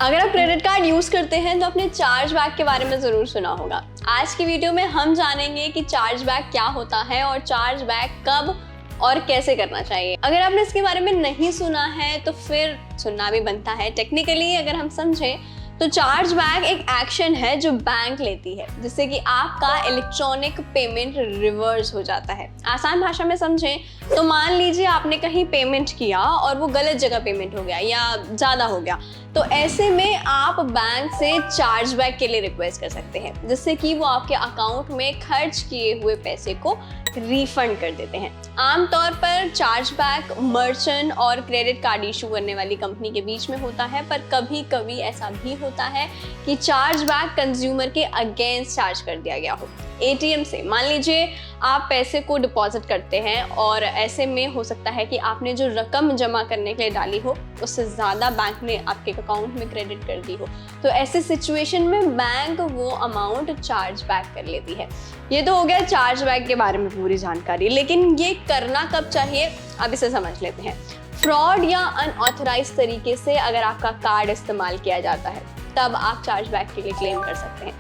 अगर आप credit card use करते हैं तो आपने चार्ज बैक के बारे में जरूर सुना होगा। आज की वीडियो में हम जानेंगे कि चार्ज बैक क्या होता है और चार्ज बैक कब और कैसे करना चाहिए। अगर आपने इसके बारे में नहीं सुना है तो फिर सुनना भी बनता है। टेक्निकली अगर हम समझें तो चार्ज बैक एक एक्शन है जो बैंक लेती है जिससे कि आपका इलेक्ट्रॉनिक पेमेंट रिवर्स हो जाता है। आसान भाषा में समझें तो मान लीजिए आपने कहीं पेमेंट किया और वो गलत जगह पेमेंट हो गया या ज़्यादा हो गया, तो ऐसे में आप बैंक से चार्ज बैक के लिए रिक्वेस्ट कर सकते हैं जिससे कि वो आपके अकाउंट में खर्च किए हुए पैसे को रिफंड कर देते हैं। आमतौर पर चार्ज बैक मर्चेंट और क्रेडिट कार्ड इशू करने वाली कंपनी के बीच में होता है, पर कभी कभी ऐसा भी होता है कि चार्ज बैक कंज्यूमर के अगेंस्ट चार्ज कर दिया गया हो। एटीएम से मान लीजिए आप पैसे को डिपॉजिट करते हैं और ऐसे में हो सकता है कि आपने जो रकम जमा करने के लिए डाली हो उससे ज़्यादा बैंक ने आपके अकाउंट में क्रेडिट कर दी हो, तो ऐसे सिचुएशन में बैंक वो अमाउंट चार्ज बैक कर लेती है। ये तो हो गया चार्ज बैक के बारे में पूरी जानकारी, लेकिन ये करना कब चाहिए अब इसे समझ लेते हैं। फ्रॉड या अनऑथराइज्ड तरीके से अगर आपका कार्ड इस्तेमाल किया जाता है तब आप चार्ज बैक के लिए क्लेम कर सकते हैं।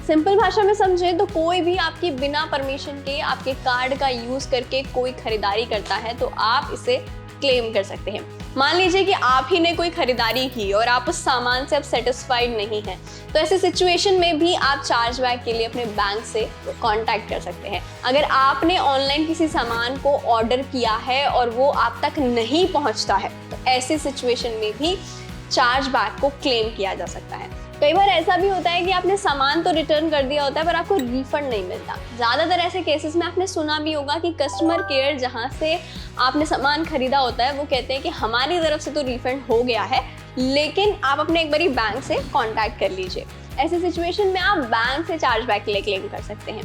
सिंपल भाषा में समझें तो कोई भी आपकी बिना परमिशन के आपके कार्ड का यूज करके कोई खरीदारी करता है तो आप इसे क्लेम कर सकते हैं। मान लीजिए कि आप ही ने कोई खरीदारी की और आप उस सामान से अब सेटिस्फाइड नहीं हैं, तो ऐसे सिचुएशन में भी आप चार्ज बैक के लिए अपने बैंक से कांटेक्ट कर सकते हैं। अगर आपने ऑनलाइन किसी सामान को ऑर्डर किया है और वो आप तक नहीं पहुंचता है तो ऐसी सिचुएशन में भी चार्ज बैक को क्लेम किया जा सकता है। कई बार ऐसा भी होता है कि आपने सामान तो रिटर्न कर दिया होता है पर आपको रिफंड नहीं मिलता। ज़्यादातर ऐसे केसेस में आपने सुना भी होगा कि कस्टमर केयर जहाँ से आपने सामान खरीदा होता है वो कहते हैं कि हमारी तरफ से तो रिफंड हो गया है, लेकिन आप अपने एक बारी बैंक से कांटेक्ट कर लीजिए। ऐसी सिचुएशन में आप बैंक से चार्ज बैक के लिए क्लेम कर सकते हैं।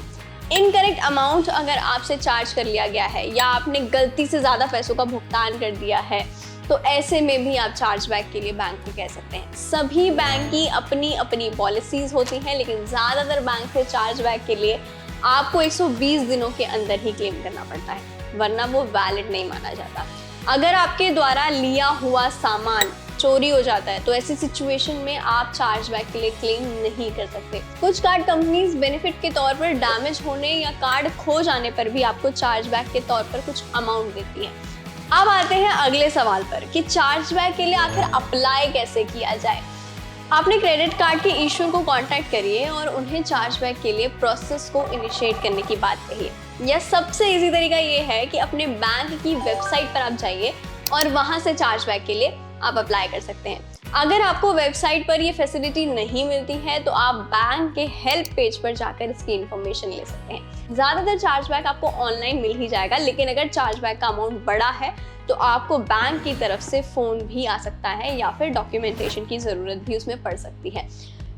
इनकरेक्ट अमाउंट अगर आपसे चार्ज कर लिया गया है या आपने गलती से ज़्यादा पैसों का भुगतान कर दिया है तो ऐसे में भी आप चार्ज बैक के लिए बैंक को कह सकते हैं। सभी बैंक की अपनी अपनी पॉलिसीज होती हैं, लेकिन ज़्यादातर बैंक से चार्ज बैक के लिए आपको 120 दिनों के अंदर ही क्लेम करना पड़ता है, वरना वो वैलिड नहीं माना जाता। अगर आपके द्वारा लिया हुआ सामान चोरी हो जाता है तो ऐसी सिचुएशन में आप चार्ज बैक के लिए क्लेम नहीं कर सकते। कुछ कार्ड कंपनीज बेनिफिट के तौर पर डैमेज होने या कार्ड खो जाने पर भी आपको चार्ज बैक के तौर पर कुछ अमाउंट देती है। अब आते हैं अगले सवाल पर कि चार्ज बैक के लिए आखिर अप्लाई कैसे किया जाए। आपने क्रेडिट कार्ड के इशू को कांटेक्ट करिए और उन्हें चार्ज बैक के लिए प्रोसेस को इनिशिएट करने की बात कहिए। या सबसे इजी तरीका ये है कि अपने बैंक की वेबसाइट पर आप जाइए और वहां से चार्ज बैक के लिए आप अप्लाई कर सकते हैं। अगर आपको वेबसाइट पर ये फैसिलिटी नहीं मिलती है तो आप बैंक के हेल्प पेज पर जाकर इसकी इन्फॉर्मेशन ले सकते हैं। ज़्यादातर चार्ज बैक आपको ऑनलाइन मिल ही जाएगा, लेकिन अगर चार्ज बैक का अमाउंट बड़ा है तो आपको बैंक की तरफ से फ़ोन भी आ सकता है या फिर डॉक्यूमेंटेशन की ज़रूरत भी उसमें पड़ सकती है।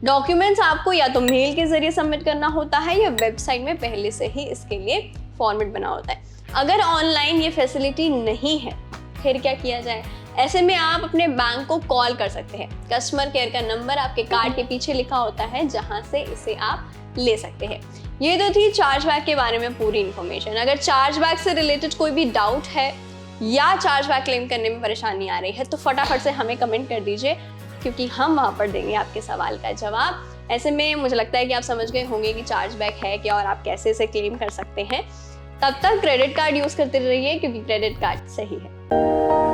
डॉक्यूमेंट्स आपको या तो मेल के ज़रिए सबमिट करना होता है या वेबसाइट में पहले से ही इसके लिए फॉर्मेट बना होता है। अगर ऑनलाइन ये फैसिलिटी नहीं है फिर क्या किया जाए? ऐसे में आप अपने बैंक को कॉल कर सकते हैं। कस्टमर केयर का नंबर आपके कार्ड के पीछे लिखा होता है जहां से इसे आप ले सकते हैं। ये तो थी चार्ज बैक के बारे में पूरी इन्फॉर्मेशन। अगर चार्ज बैक से रिलेटेड कोई भी डाउट है या चार्ज बैक क्लेम करने में परेशानी आ रही है तो फटाफट से हमें कमेंट कर दीजिए, क्योंकि हम वहाँ पर देंगे आपके सवाल का जवाब। ऐसे में मुझे लगता है कि आप समझ गए होंगे कि चार्ज बैक है क्या और आप कैसे इसे क्लेम कर सकते हैं। तब तक क्रेडिट कार्ड यूज़ करते रहिए क्योंकि क्रेडिट कार्ड सही है।